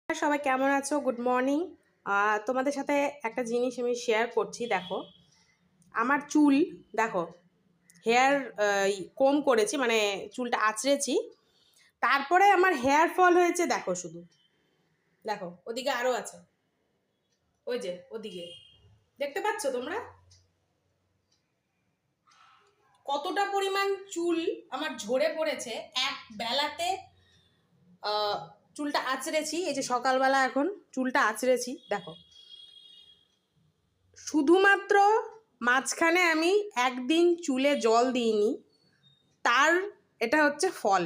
সবাই কেমন আছো? Good morning. তোমাদের সাথে একটা জিনিস আমি শেয়ার করছি। দেখো, আমার চুল দেখো, হেয়ার কম করেছি, মানে চুলটা আঁচড়েছি, তারপরে আমার হেয়ার ফল হয়েছে। দেখো শুধু, দেখো ওদিকে আরও আছে, ওই যে ওদিকে দেখতে পাচ্ছ তোমরা কতটা পরিমাণ চুল আমার ঝরে পড়েছে এক বেলাতে। চুলটা আঁচড়েছি, এই যে সকালবেলা এখন চুলটা আঁচড়েছি, দেখো শুধুমাত্র মাঝখানে আমি একদিন চুলে জল দিইনি, তার এটা হচ্ছে ফল।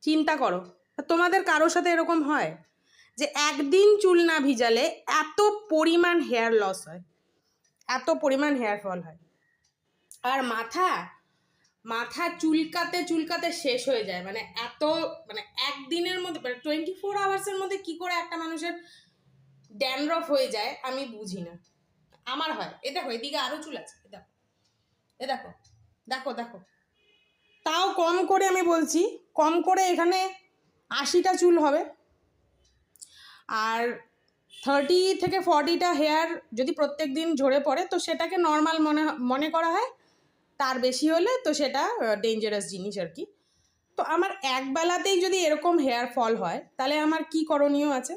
চিন্তা করো, তোমাদের কারোর সাথে এরকম হয় যে একদিন চুল না ভিজালে এত পরিমাণ হেয়ার লস হয়, এত পরিমাণ হেয়ার ফল হয়? আর মাথা মাথা চুলকাতে চুলকাতে শেষ হয়ে যায়, মানে এত, মানে একদিনের মধ্যে, মানে 24 আওয়ার্সের মধ্যে কি করে একটা মানুষের ড্যান্ড্রফ হয়ে যায় আমি বুঝি না। আমার হয়। এ দেখো এদিকে আরো চুল আছে, দেখো, এ দেখো, দেখো দেখো, তাও কম করে আমি বলছি, কম করে এখানে 80টা চুল হবে। আর 30 থেকে 40টা হেয়ার যদি প্রত্যেক দিন ঝরে পড়ে তো সেটাকে নর্মাল মনে করা হয়, তার বেশি হলে তো সেটা ডেঞ্জারাস জিনিস আর কি। তো আমার এক বেলাতেই যদি এরকম হেয়ার ফল হয় তাহলে আমার কি করণীয় আছে?